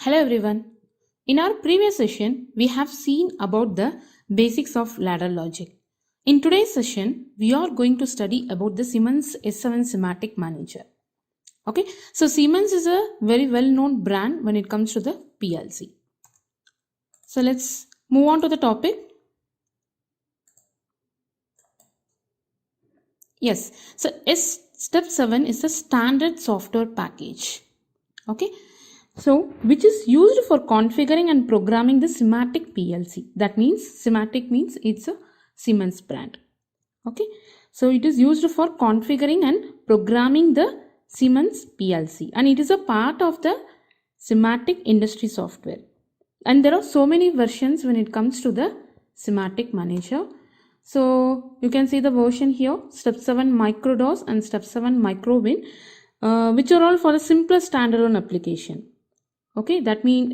Hello everyone. In our previous session, we have seen about the basics of ladder logic. In today's session, we are going to study about the Siemens S7 Semantic Manager. Okay, so Siemens is a very well-known brand when it comes to the PLC. So let's move on to the topic. Yes, so Step 7 is a standard software package. Okay, so which is used for configuring and programming the Simatic PLC. That means Simatic means it's a Siemens brand. Okay, so it is used for configuring and programming the Siemens PLC, and it is a part of the Simatic industry software. And there are so many versions when it comes to the Simatic Manager. So you can see the version here, Step 7 MicroDOS and Step 7 MicroWin, which are all for the simplest standalone application. Okay, that means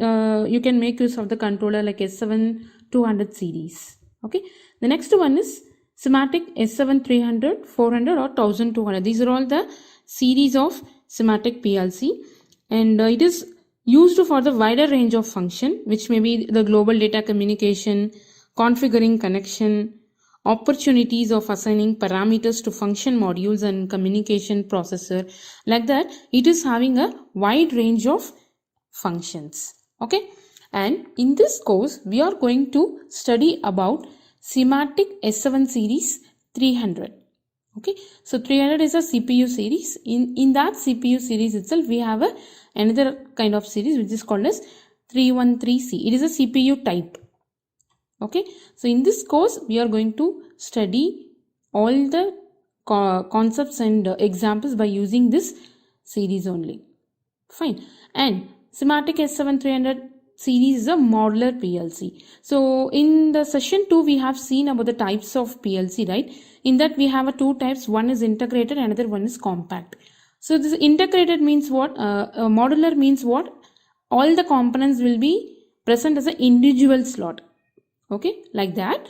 you can make use of the controller like S7 200 series. Okay, the next one is Simatic S7 300, 400 or 1200. These are all the series of Simatic PLC, and it is used for the wider range of function, which may be the global data communication, configuring connection, opportunities of assigning parameters to function modules and communication processor. Like that, it is having a wide range of functions. Okay, and in this course we are going to study about Simatic S7 series 300. Okay, so 300 is a CPU series. In that CPU series itself we have another kind of series which is called as 313C. It is a CPU type. Okay, so in this course we are going to study all the concepts and examples by using this series only. Fine. And Simatic S7 300 series is a modular PLC. So in the session 2 we have seen about the types of PLC, right? In that we have two types. One is integrated, another one is compact. So this integrated means what? Modular means what? All the components will be present as an individual slot. Okay, like that.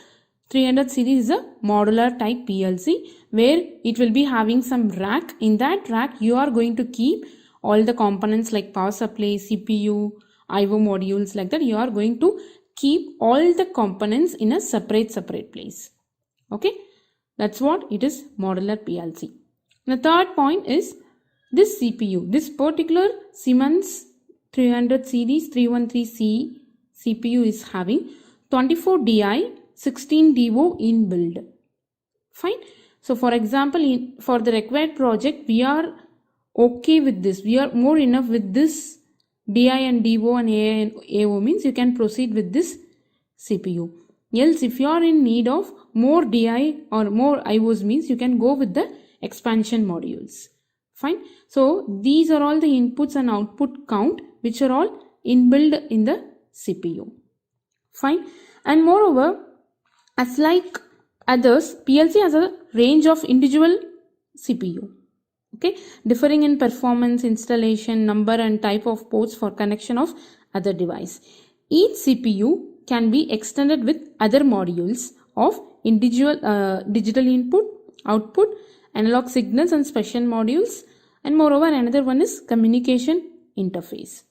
300 series is a modular type PLC where it will be having some rack. In that rack you are going to keep all the components like power supply, CPU, IO modules, like that. You are going to keep all the components in a separate place. Okay, that's what it is, modular PLC. The third point is this CPU. This particular Siemens 300 series 313C CPU is having 24 DI, 16 DO inbuilt. Fine. So for example, for the required project, we are okay with this. We are more enough with this DI and DO and AI and AO means you can proceed with this CPU. Else, if you are in need of more DI or more IOs means you can go with the expansion modules. Fine. So these are all the inputs and output count which are all inbuilt in the CPU. Fine. And moreover, as like others, PLC has a range of individual CPU. Okay, differing in performance, installation, number and type of ports for connection of other device. Each CPU can be extended with other modules of individual digital input, output, analog signals and special modules, and moreover another one is communication interface.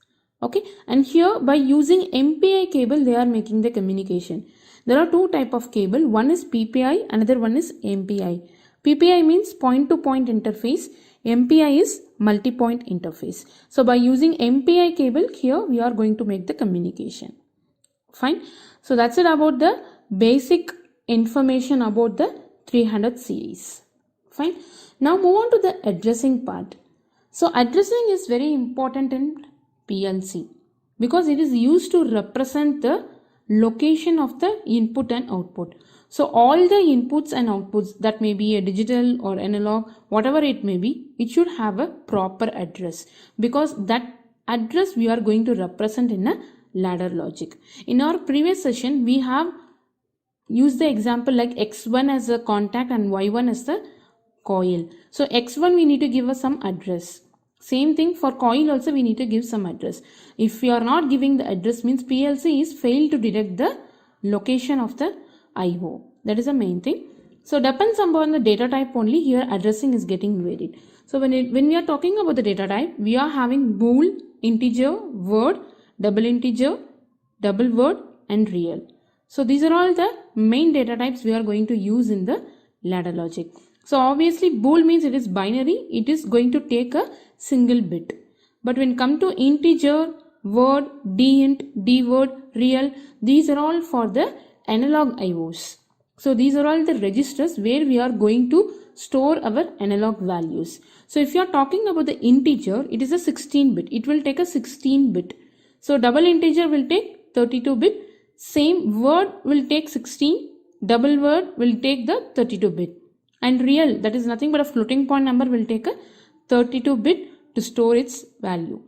Okay, and here by using MPI cable they are making the communication. There are two type of cable. One is PPI, another one is MPI. PPI means point to point interface. MPI is multi-point interface. So by using MPI cable here we are going to make the communication. Fine. So that's it about the basic information about the 300 series. Fine. Now move on to the addressing part. So addressing is very important in PLC because it is used to represent the location of the input and output. So all the inputs and outputs, that may be a digital or analog, whatever it may be, it should have a proper address because that address we are going to represent in a ladder logic. In our previous session we have used the example like X1 as a contact and Y1 as the coil. So X1 we need to give us some address. Same thing for coil also we need to give some address. If we are not giving the address means PLC is failed to detect the location of the IO. That is the main thing. So depends upon the data type only, here addressing is getting varied. So when we are talking about the data type, we are having bool, integer, word, double integer, double word and real. So these are all the main data types we are going to use in the ladder logic. So obviously bool means it is binary, it is going to take a single bit. But when come to integer, word, dint, dword, real, these are all for the analog IOs. So these are all the registers where we are going to store our analog values. So if you are talking about the integer, it is a 16 bit. It will take a 16 bit. So double integer will take 32 bit. Same word will take 16. Double word will take the 32 bit. And real, that is nothing but a floating point number, will take a 32 bit to store its value.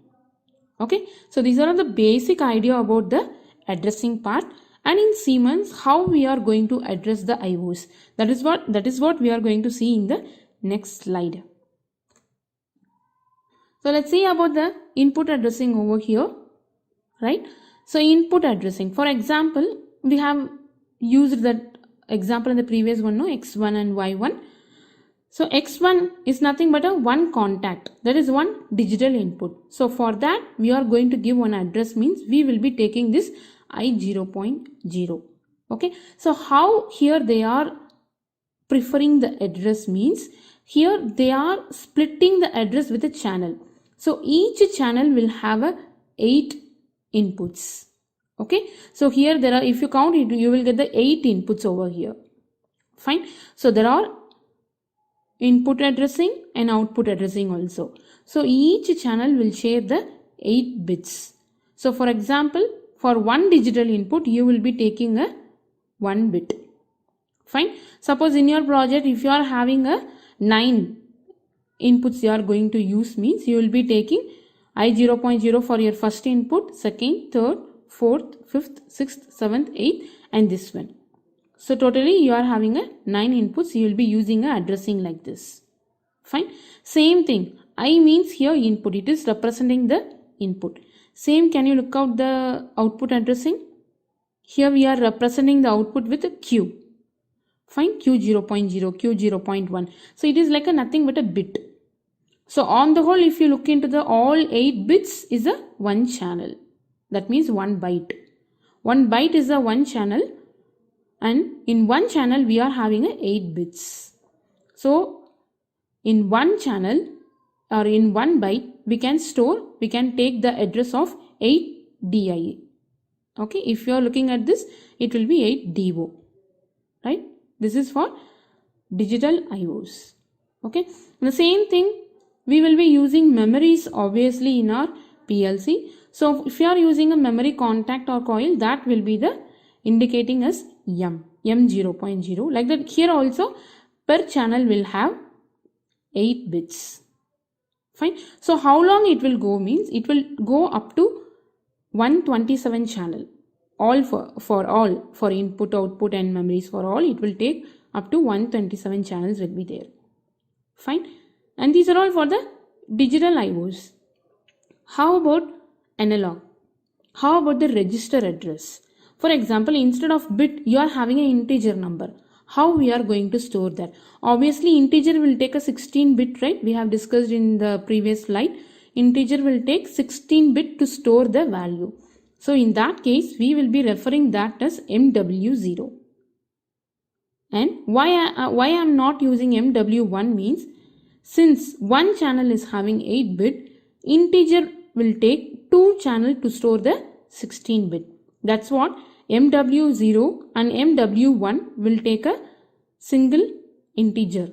Okay, so these are the basic idea about the addressing part. And in Siemens, how we are going to address the IOs. That is what we are going to see in the next slide. So let's see about the input addressing over here, right? So input addressing, for example, we have used that example in the previous one, no, X1 and Y1. So X1 is nothing but a one contact, that is one digital input. So for that we are going to give one address, means we will be taking this I0.0. Okay, so how here they are preferring the address means, here they are splitting the address with a channel. So each channel will have a 8 inputs. Okay, so here there are, if you count it, you will get the 8 inputs over here. Fine. So there are input addressing and output addressing also. So each channel will share the 8 bits. So for example, for one digital input, you will be taking a 1 bit. Fine. Suppose in your project, if you are having a 9 inputs you are going to use, means you will be taking I0.0 for your first input, second, third, fourth, fifth, sixth, seventh, eighth, and this one. So totally you are having a 9 inputs. You will be using a addressing like this. Fine. Same thing. I means here input. It is representing the input. Same, can you look out the output addressing? Here we are representing the output with a Q. Fine. Q0.0, Q0.1. So it is like a nothing but a bit. So on the whole, if you look into the all 8 bits is a one channel. That means 1 byte. 1 byte is a one channel. And in one channel we are having a 8 bits. So in one channel or in 1 byte we can take the address of 8 DI. Okay, if you are looking at this, it will be 8 DO. Right? This is for digital IOs. Okay, the same thing we will be using memories obviously in our PLC. So if you are using a memory contact or coil, that will be the indicating as M0.0. Like that, here also per channel will have 8 bits. Fine. So how long it will go means, it will go up to 127 channel. All for input, output and memories, for all it will take up to 127 channels will be there. Fine. And these are all for the digital IOs. How about analog? How about the register address? For example, instead of bit, you are having an integer number. How we are going to store that? Obviously, integer will take a 16 bit, right? We have discussed in the previous slide. Integer will take 16 bit to store the value. So in that case, we will be referring that as MW0. And why I am not using MW1 means, since one channel is having 8 bit, integer will take 2 channel to store the 16 bit. That's what MW0 and MW1 will take a single integer.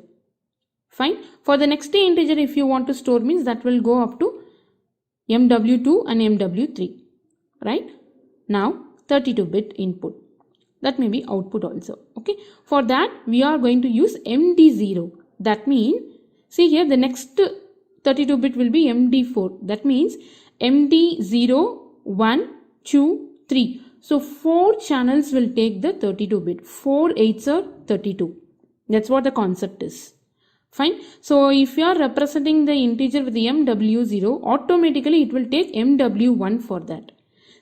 Fine. For the next integer, if you want to store means, that will go up to MW2 and MW3. Right. Now 32-bit input. That may be output also. Okay. For that we are going to use MD0. That means, see here the next 32-bit will be MD4. That means MD0, 1, 2, 3. So 4 channels will take the 32-bit. 4 8s are 32. That's what the concept is. Fine. So if you are representing the integer with the MW0, automatically it will take MW1 for that.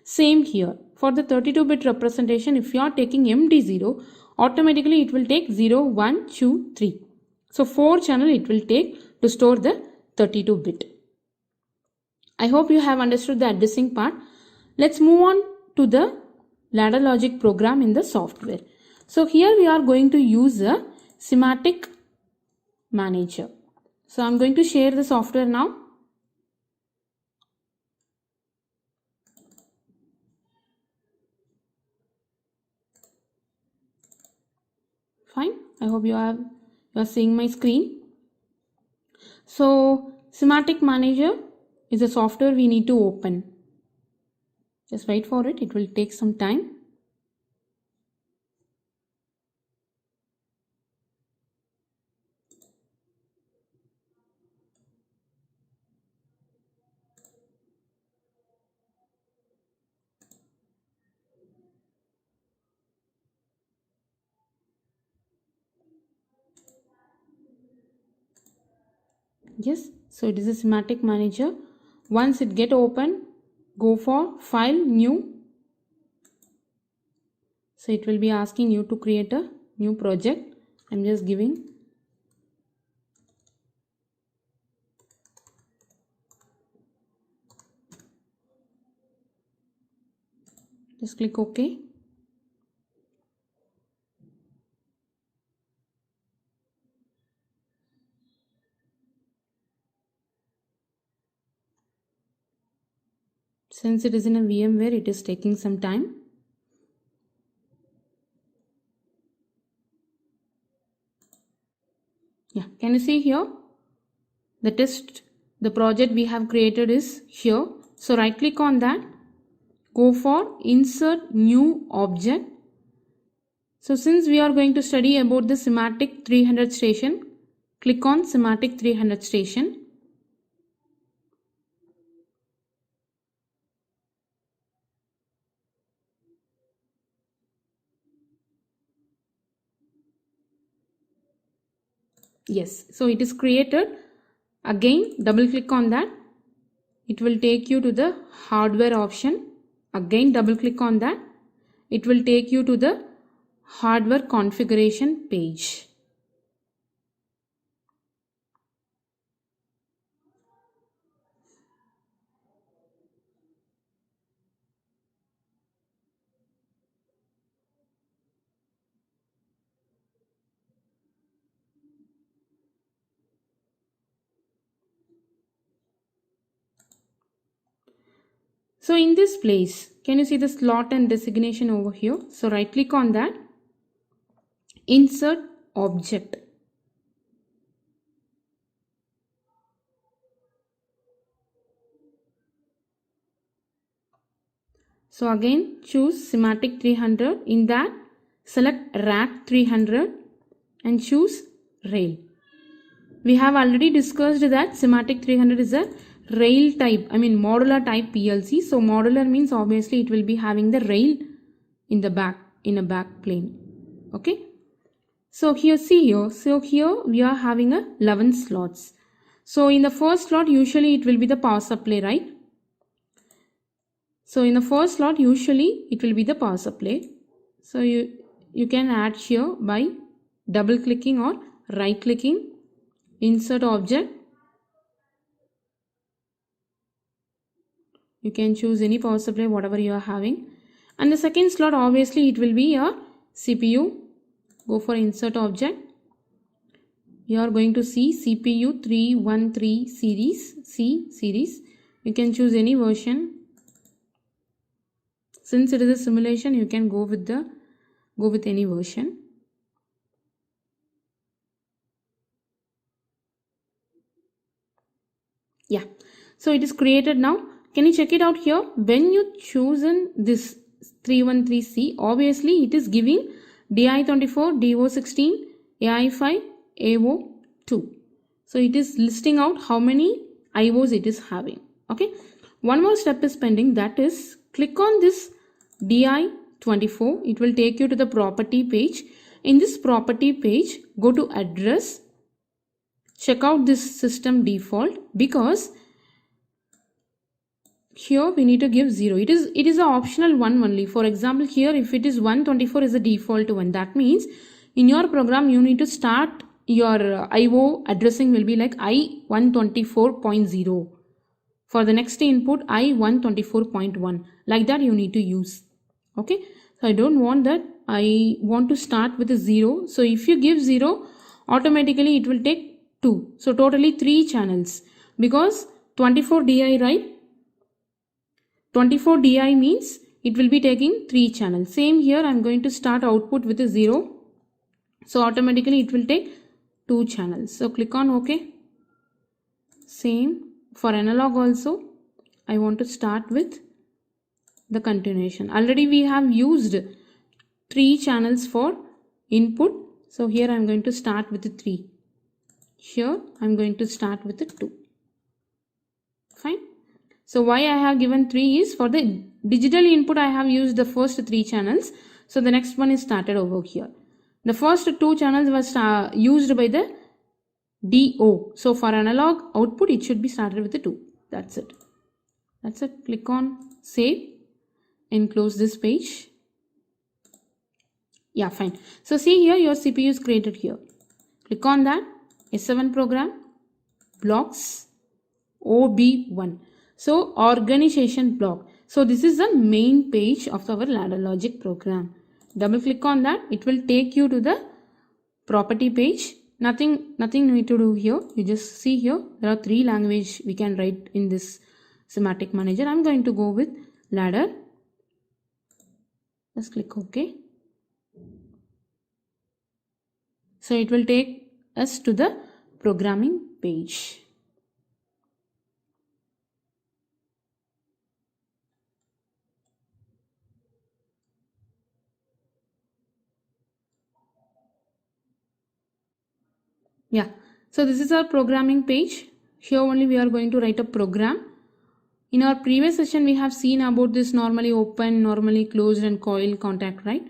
Same here. For the 32-bit representation, if you are taking MD0, automatically it will take 0, 1, 2, 3. So 4 channel it will take to store the 32-bit. I hope you have understood the addressing part. Let's move on to the ladder logic program in the software. So here we are going to use a semantic manager. So I'm going to share the software now. Fine. I hope you are seeing my screen. So semantic manager is a software we need to open. Just wait for it. It will take some time. Yes, so it is a semantic manager. Once it get open, go for file, new. So it will be asking you to create a new project. I'm just giving. Just click OK. Since it is in a VMware, it is taking some time. Yeah, can you see here? The project we have created is here. So right click on that. Go for insert new object. So since we are going to study about the semantic 300 station, click on semantic 300 station. Yes, so it is created. Again, double click on that. It will take you to the hardware option. Again, double click on that. It will take you to the hardware configuration page. So in this place, can you see the slot and designation over here? So right click on that. Insert object. So again choose semantic 300. In that select rack 300 and choose rail. We have already discussed that semantic 300 is a rail type, modular type PLC. So modular means obviously it will be having the rail in the back, in a back plane. Okay. So here, see here. So here we are having 11 slots. So in the first slot, usually it will be the power supply, right? So in the first slot, usually it will be the power supply. So you can add here by double clicking or right clicking, insert object. You can choose any power supply, whatever you are having. And the second slot, obviously it will be your CPU. Go for insert object. You are going to see CPU 313 series, C series. You can choose any version. Since it is a simulation, you can go with any version. Yeah, so it is created now. Can you check it out here? When you chosen this 313C, obviously it is giving DI24, DO16, AI5, AO2. So it is listing out how many IOs it is having. Okay. One more step is pending, that is click on this DI24. It will take you to the property page. In this property page, go to address. Check out this system default, because here we need to give 0. It is an optional one only. For example, here if it is 124 is the default one. That means in your program you need to start your IO addressing will be like I124.0. For the next input, I124.1. Like that you need to use. Okay. So I don't want that. I want to start with a 0. So if you give 0, automatically it will take 2. So totally 3 channels. Because 24 DI, right? 24 DI means it will be taking 3 channels. Same here, I'm going to start output with a 0. So automatically it will take 2 channels. So click on OK. Same for analog also. I want to start with the continuation. Already we have used 3 channels for input. So here I'm going to start with the 3. Here I'm going to start with the 2. Fine. So why I have given 3 is for the digital input I have used the first 3 channels. So the next one is started over here. The first 2 channels was used by the DO. So for analog output it should be started with the 2. That's it. That's it. Click on save and close this page. Yeah, fine. So see here your CPU is created here. Click on that. S7 program. Blocks. OB1. So organization block. So this is the main page of our ladder logic program. Double click on that. It will take you to the property page. Nothing need to do here. You just see here there are 3 languages we can write in this Simatic Manager. I'm going to go with ladder. Just click OK. So it will take us to the programming page. Yeah, so this is our programming page. Here only we are going to write a program. In our previous session we have seen about this normally open, normally closed and coil contact, right?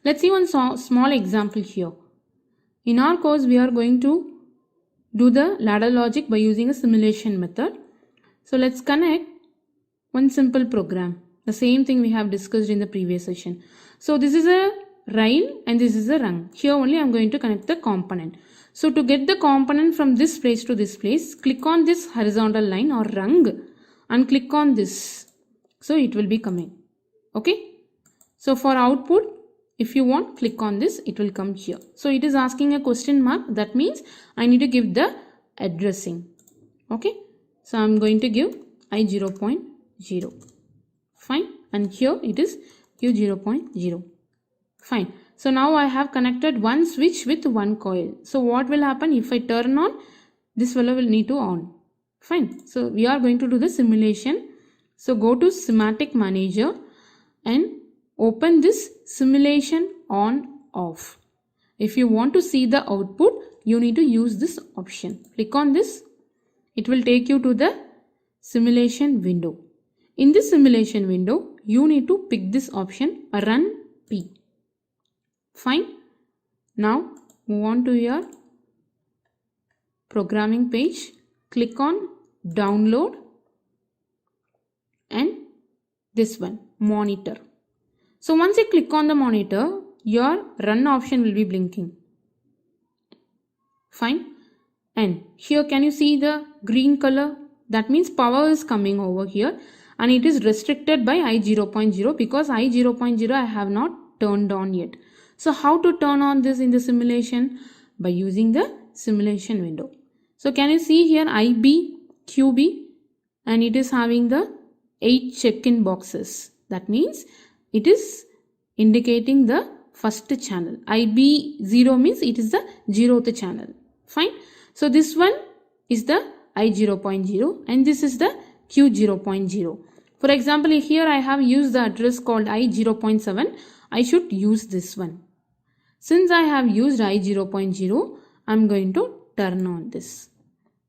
Let's see one small example here. In our course we are going to do the ladder logic by using a simulation method. So let's connect one simple program. The same thing we have discussed in the previous session. So this is a rail and this is a rung. Here only I am going to connect the component. So to get the component from this place to this place, click on this horizontal line or rung and click on this. So it will be coming. Okay. So for output, if you want, click on this, it will come here. So it is asking a question mark. That means I need to give the addressing. Okay. So I'm going to give I0.0. Fine. And here it is Q0.0. Fine. So now I have connected one switch with one coil. So what will happen if I turn on? This fellow will need to on. Fine. So we are going to do the simulation. So go to Simatic Manager and open this simulation on off. If you want to see the output, you need to use this option. Click on this. It will take you to the simulation window. In this simulation window, you need to pick this option, Run P. Fine. Now move on to your programming page. Click on download and this one, monitor. So once you click on the monitor, your run option will be blinking. Fine. And here can you see the green color? That means power is coming over here and it is restricted by I0.0 because I0.0 I have not turned on yet. So how to turn on this in the simulation? By using the simulation window. So can you see here IB, QB and it is having the 8 check-in boxes. That means it is indicating the first channel. IB0 means it is the 0th channel. Fine. So this one is the I0.0 and this is the Q0.0. For example, here I have used the address called I0.7. I should use this one. Since I have used I0.0, I am going to turn on this.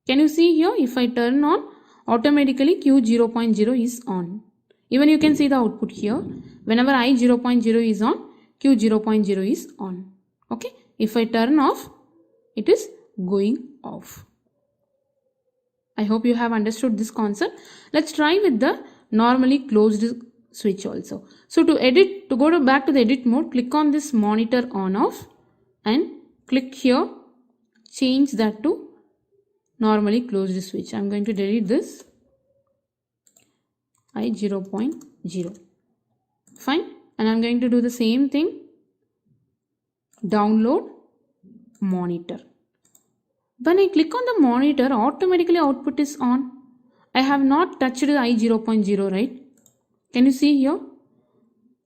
Can you see here? If I turn on, automatically Q0.0 is on. Even you can see the output here. Whenever I0.0 is on, Q0.0 is on. Okay. If I turn off, it is going off. I hope you have understood this concept. Let's try with the normally closed switch also. So to go back to the edit mode, click on this monitor on off and click here, change that to normally closed switch. I'm going to delete this. I 0.0. Fine. And I'm going to do the same thing. Download monitor. When I click on the monitor, automatically output is on. I have not touched the I 0.0, right? Can you see here?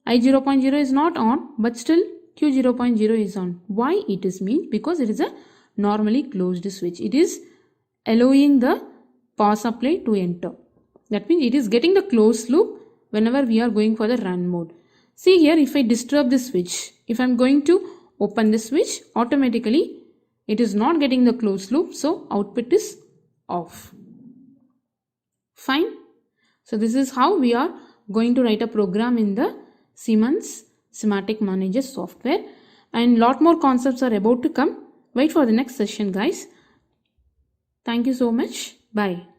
I 0.0 is not on, but still Q 0.0 is on. Why it is mean? Because it is a normally closed switch. It is allowing the power supply to enter. That means it is getting the closed loop whenever we are going for the run mode. See here, if I disturb the switch, if I am going to open the switch, automatically it is not getting the closed loop, so output is off. Fine. So this is how we are going to write a program in the Siemens SIMATIC Manager software, and lot more concepts are about to come. Wait for the next session, guys. Thank you so much. Bye.